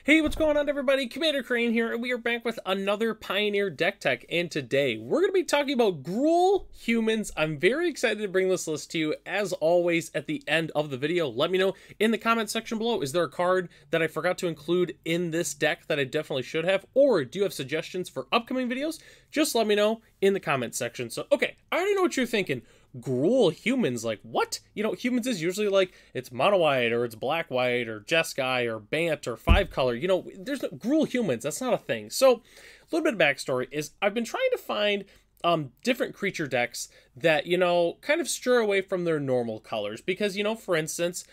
Hey, what's going on, everybody? Commander Crane here, and we are back with another Pioneer deck tech, and today we're going to be talking about Gruul humans. I'm very excited to bring this list to you. As always, at the end of the video, let me know in the comment section below, is there a card that I forgot to include in this deck that I definitely should have, or do you have suggestions for upcoming videos? Just let me know in the comment section. So, okay, I already know what you're thinking. Gruul humans, like what? You know, humans is usually like it's mono white or it's black white or Jeskai or Bant or 5-color. You know, there's no Gruul humans. That's not a thing. So a little bit of backstory is I've been trying to find different creature decks that, you know, kind of stray away from their normal colors because, you know, for instance,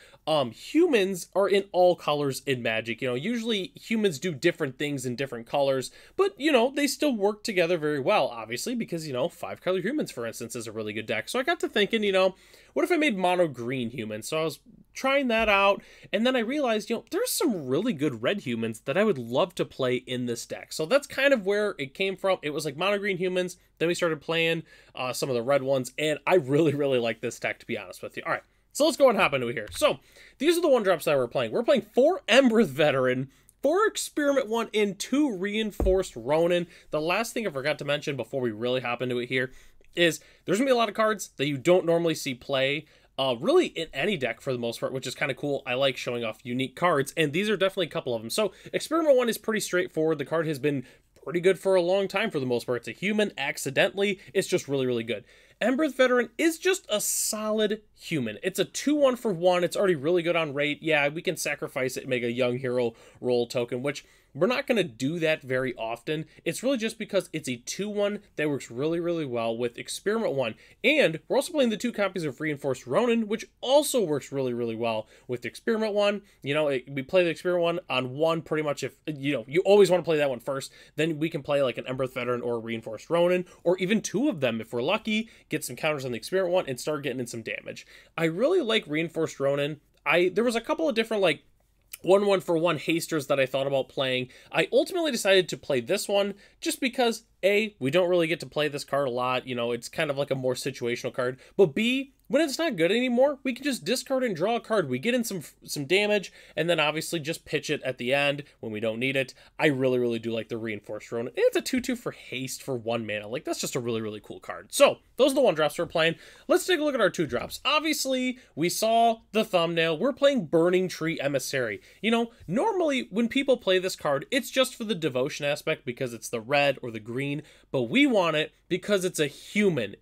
humans are in all colors in Magic. You know, usually humans do different things in different colors, but, you know, they still work together very well, obviously, because, you know, 5-color humans, for instance, is a really good deck. So I got to thinking, you know, what if I made mono green humans? So I was trying that out, and then I realized, you know, there's some really good red humans that I would love to play in this deck. So that's kind of where it came from. It was like mono green humans, then we started playing some of the red ones, and I really like this deck, to be honest with you. All right, so let's go and hop into it here. So these are the 1-drops that we're playing. We're playing 4 Embereth Veteran, 4 Experiment 1, and 2 Reinforced Ronin. The last thing I forgot to mention before we really hop into it here is there's gonna be a lot of cards that you don't normally see play really in any deck for the most part, which is kind of cool. I like showing off unique cards, and these are definitely a couple of them. So Experiment 1 is pretty straightforward. The card has been pretty good for a long time for the most part. It's a human accidentally. It's just really good. Embereth Veteran is just a solid human. It's a 2-1 for 1. It's already really good on rate. Yeah, we can sacrifice it and make a young hero roll token, which we're not going to do that very often. It's really just because it's a 2-1 that works really well with Experiment 1. And we're also playing the 2 copies of Reinforced Ronin, which also works really well with Experiment 1. You know, we play the Experiment 1 on 1 pretty much if, you know, you always want to play that one first. Then we can play like an Embereth Veteran or a Reinforced Ronin, or even 2 of them if we're lucky, get some counters on the Experiment 1 and start getting in some damage. I really like Reinforced Ronin. There was a couple of different like 1-1 for 1 hasters that I thought about playing. I ultimately decided to play this one just because A, we don't really get to play this card a lot. You know, it's kind of like a more situational card. But B, when it's not good anymore, we can just discard and draw a card. We get in some damage, and then obviously just pitch it at the end when we don't need it. I really do like the Reinforced Ronin. It's a 2-2 for haste for 1 mana. Like, that's just a really cool card. So, those are the 1-drops we're playing. Let's take a look at our 2-drops. Obviously, we saw the thumbnail. We're playing Burning Tree Emissary. You know, normally when people play this card, it's just for the devotion aspect because it's the red or the green, but we want it because it's a human.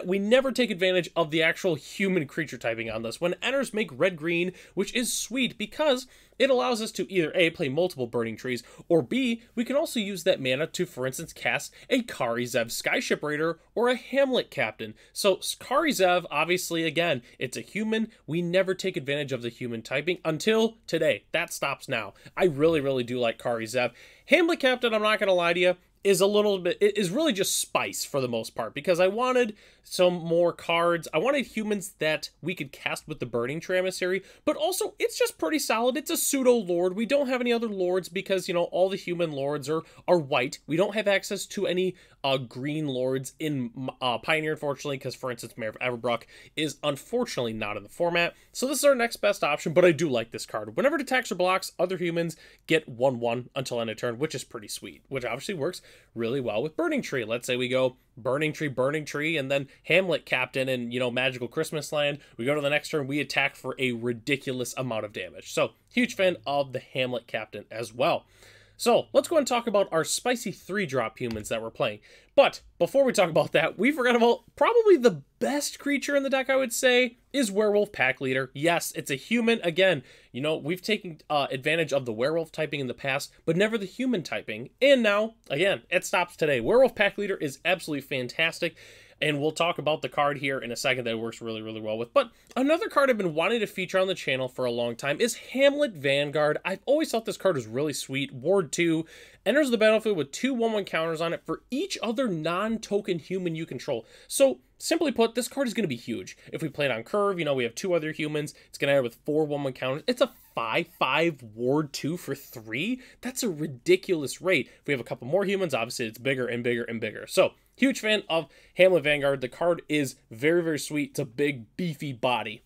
We never take advantage of the actual human creature typing on this. When it enters, make red-green, which is sweet because it allows us to either A, play multiple Burning Trees, or B, we can also use that mana to, for instance, cast a Karizev Skyship Raider or a Hamlet Captain. So Karizev, obviously, again, it's a human. We never take advantage of the human typing until today. That stops now. I really do like Karizev. Hamlet Captain, I'm not going to lie to you, is a little bit, it is really just spice for the most part because I wanted some more cards. I wanted humans that we could cast with the Burning Tree Emissary, but also it's just pretty solid. It's a pseudo lord. We don't have any other lords because, you know, all the human lords are white. We don't have access to any green lords in Pioneer, unfortunately, because, for instance, Mayor of Everbrook is unfortunately not in the format. So this is our next best option, but I do like this card. Whenever it attacks or blocks, other humans get 1/1 until end of turn, which is pretty sweet, which obviously works really well with Burning Tree. Let's say we go Burning Tree, and then Hamlet Captain and, you know, Magical Christmas Land. We go to the next turn, we attack for a ridiculous amount of damage. So, huge fan of the Hamlet Captain as well. So, let's go and talk about our spicy 3-drop humans that we're playing. But, before we talk about that, we forgot about probably the best creature in the deck, I would say, is Werewolf Pack Leader. Yes, it's a human. Again, you know, we've taken advantage of the werewolf typing in the past, but never the human typing. And now, again, it stops today. Werewolf Pack Leader is absolutely fantastic. And we'll talk about the card here in a second that it works really well with. But another card I've been wanting to feature on the channel for a long time is Hamlet Vanguard. I've always thought this card was really sweet. Ward 2, enters the battlefield with 2 1/1 counters on it for each other non-token human you control. So, simply put, this card is going to be huge. If we play it on curve, you know, we have 2 other humans. It's going to end with 4 1/1 counters. It's a 5/5 Ward 2 for 3. That's a ridiculous rate. If we have a couple more humans, obviously it's bigger and bigger. So, huge fan of Hamlet Vanguard. The card is very sweet. It's a big, beefy body.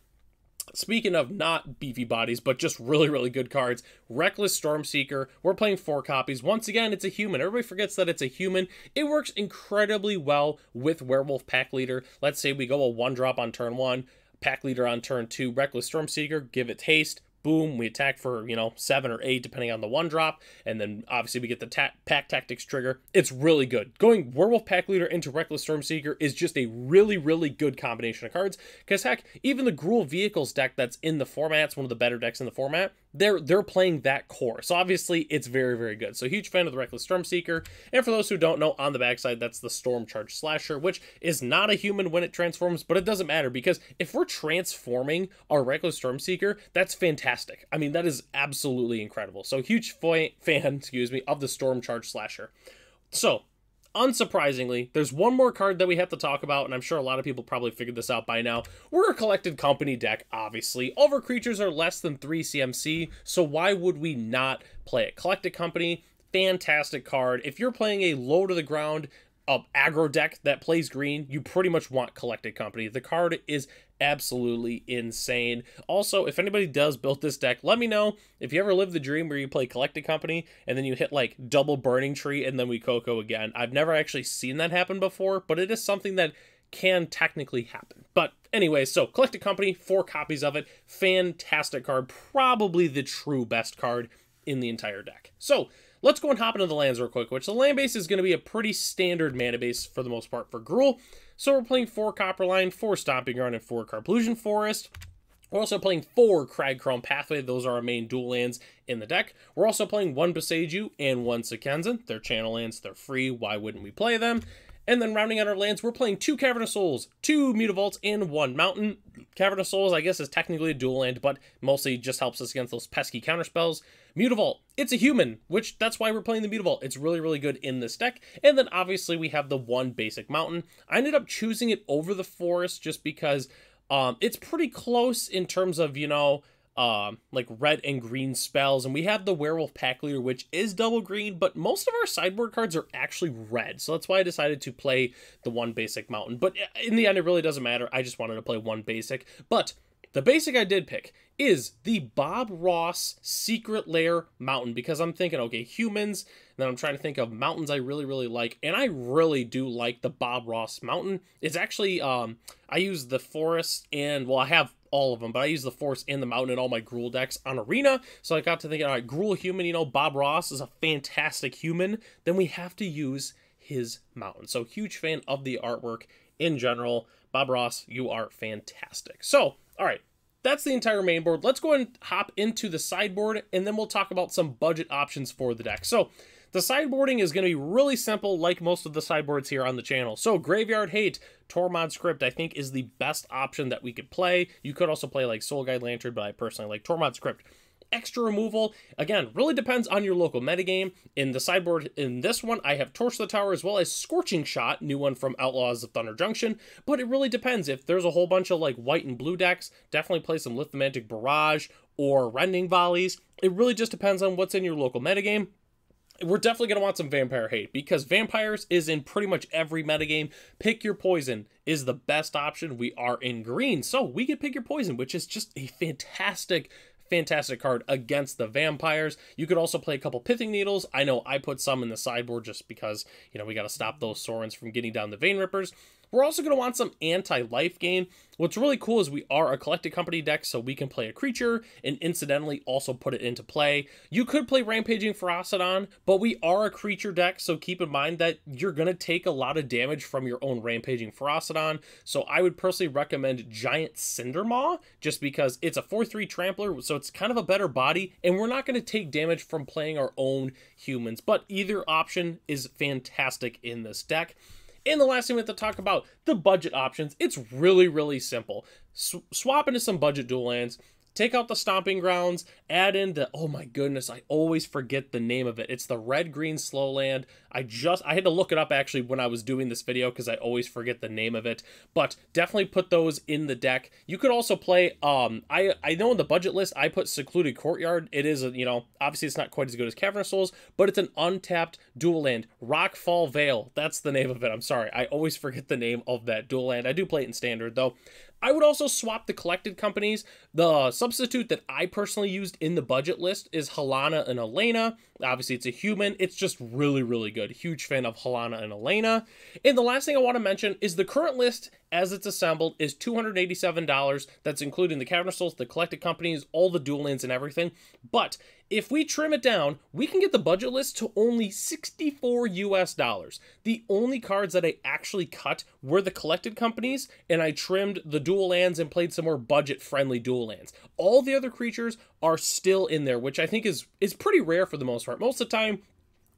Speaking of not beefy bodies, but just really, really good cards, Reckless Stormseeker. We're playing 4 copies. Once again, it's a human. Everybody forgets that it's a human. It works incredibly well with Werewolf Pack Leader. Let's say we go a 1-drop on turn 1, Pack Leader on turn 2, Reckless Stormseeker, give it haste. Boom, we attack for, 7 or 8, depending on the 1-drop, and then obviously we get the Pack Tactics trigger. It's really good. Going Werewolf Pack Leader into Reckless Stormseeker is just a really, really good combination of cards, because heck, even the Gruul Vehicles deck that's in the format, it's one of the better decks in the format, they're playing that core. So obviously, it's very, very good. So huge fan of the Reckless Stormseeker, and for those who don't know, on the backside, that's the Storm Charge Slasher, which is not a human when it transforms, but it doesn't matter, because if we're transforming our Reckless Stormseeker, that's fantastic. I mean, that is absolutely incredible. So huge fan, of the Storm Charge Slasher. So, unsurprisingly, there's one more card that we have to talk about, and I'm sure a lot of people probably figured this out by now. We're a Collected Company deck, obviously. All of our creatures are less than 3 CMC, so why would we not play it? Collected Company, fantastic card. If you're playing a low to the ground aggro deck that plays green, you pretty much want Collected Company. The card is absolutely insane. Also, if anybody does build this deck, let me know. If you ever live the dream where you play Collected Company and then you hit like double Burning Tree and then we Coco again. I've never actually seen that happen before, but it is something that can technically happen. But anyway, so Collected Company, 4 copies of it. Fantastic card. Probably the true best card in the entire deck. So let's go and hop into the lands real quick, which the land base is going to be a pretty standard mana base for the most part for Gruul. So we're playing 4 Copperline, 4 Stomping Ground, and 4 Carplusion Forest. We're also playing 4 Cragchrome Pathway. Those are our main dual lands in the deck. We're also playing 1 Boseiju and 1 Sekenzan. They're channel lands. They're free. Why wouldn't we play them? And then rounding out our lands, we're playing 2 Cavernous Souls, 2 Mutavaults, and 1 Mountain. Cavernous Souls, I guess, is technically a dual land, but mostly just helps us against those pesky counterspells. Mutavault, it's a human, which that's why we're playing the Mutavault. It's really, really good in this deck. And then obviously we have the 1 basic Mountain. I ended up choosing it over the Forest just because it's pretty close in terms of, like red and green spells, and we have the Werewolf Pack Leader, which is double green, but most of our sideboard cards are actually red, so that's why I decided to play the 1 basic Mountain. But in the end, it really doesn't matter. I just wanted to play 1 basic. But the basic I did pick is the Bob Ross Secret Lair Mountain, because I'm thinking, okay, humans, and then I'm trying to think of mountains I really, really like, and I really do like the Bob Ross Mountain. It's actually, I use the Forest, and, well, I have all of them, but I use the Forest and the Mountain in all my Gruul decks on Arena, so I got to thinking, all right, Gruul human, Bob Ross is a fantastic human, then we have to use his Mountain. So huge fan of the artwork in general. Bob Ross, you are fantastic. So, all right, that's the entire main board. Let's go and hop into the sideboard, and then we'll talk about some budget options for the deck. So the sideboarding is going to be really simple, like most of the sideboards here on the channel. So Graveyard Hate, Tormod Script, I think is the best option that we could play. You could also play like Soul Guide Lantern, but I personally like Tormod Script. Extra removal, again, really depends on your local metagame. In the sideboard, in this one, I have Torch the Tower as well as Scorching Shot, new one from Outlaws of Thunder Junction, but it really depends. If there's a whole bunch of like white and blue decks, definitely play some Lithomantic Barrage or Rending Volleys. It really just depends on what's in your local metagame. We're definitely going to want some Vampire Hate, because Vampires is in pretty much every metagame. Pick Your Poison is the best option. We are in green, so we can Pick Your Poison, which is just a fantastic card against the vampires. You could also play a couple Pithing Needles. I know I put some in the sideboard just because, we got to stop those Sorens from getting down the Vein Rippers. We're also going to want some anti-life gain. What's really cool is we are a Collected Company deck, so we can play a creature and incidentally also put it into play. You could play Rampaging Ferocidon, but we are a creature deck, so keep in mind that you're going to take a lot of damage from your own Rampaging Ferocidon. So I would personally recommend Giant Cindermaw, just because it's a 4/3 trampler, so it's kind of a better body, and we're not going to take damage from playing our own humans. But either option is fantastic in this deck. And the last thing we have to talk about, the budget options. It's really, really simple. Swap into some budget dual lands, take out the Stomping Grounds, add in the, oh my goodness, I always forget the name of it. It's the red-green slow land. I had to look it up actually when I was doing this video because I always forget the name of it. But definitely put those in the deck. You could also play, I know in the budget list, I put Secluded Courtyard. It is, obviously it's not quite as good as Cavernous Souls, but it's an untapped dual land. Rockfall Vale, that's the name of it. I'm sorry, I always forget the name of that dual land. I do play it in Standard though. I would also swap the collected companies. The substitute that I personally used in the budget list is Helena and Elena. Obviously, it's a human. It's just really, really good. Huge fan of Helena and Elena. And the last thing I want to mention is the current list, as it's assembled, is $287. That's including the Cavern Souls, the collected companies, all the dual lands and everything. But if we trim it down, we can get the budget list to only 64 US dollars. The only cards that I actually cut were the collected companies, and I trimmed the dual lands and played some more budget-friendly dual lands. All the other creatures are still in there, which I think is pretty rare for the most part. Most of the time,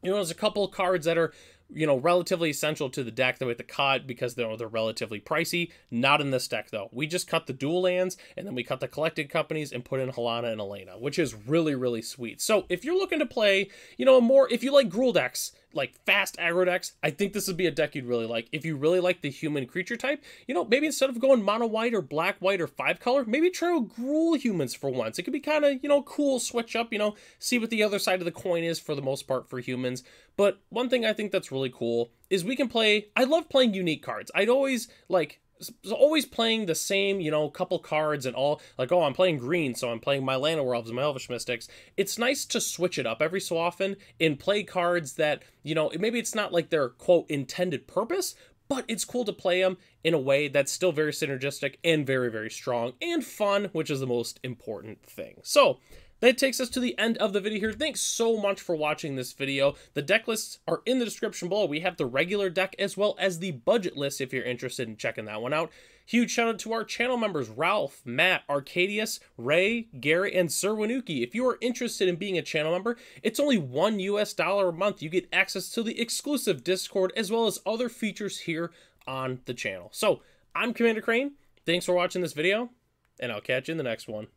there's a couple of cards that are, relatively essential to the deck that we have to cut because they're relatively pricey. Not in this deck, though. We just cut the dual lands, and then we cut the collected companies and put in Helena and Elena, which is really, really sweet. So if you're looking to play, if you like Gruul decks, like fast aggro decks, I think this would be a deck you'd really like. If you really like the human creature type, maybe instead of going mono white or black white or 5-color, maybe try out Gruul humans for once. It could be kind of, cool, switch up, see what the other side of the coin is for the most part for humans. But one thing I think that's really cool is we can play, I love playing unique cards. I'd always always playing the same, couple cards and all, like, oh, I'm playing green, so I'm playing my Llanowar Werewolves and my Elvish Mystics. It's nice to switch it up every so often and play cards that, maybe it's not like their, quote, intended purpose, but it's cool to play them in a way that's still very synergistic and very, very strong and fun, which is the most important thing. So that takes us to the end of the video here. Thanks so much for watching this video. The deck lists are in the description below. We have the regular deck as well as the budget list if you're interested in checking that one out. Huge shout out to our channel members, Ralph, Matt, Arcadius, Ray, Gary, and Sir Wanuki. If you are interested in being a channel member, it's only $1 US a month. You get access to the exclusive Discord as well as other features here on the channel. So I'm Commander Crane. Thanks for watching this video, and I'll catch you in the next one.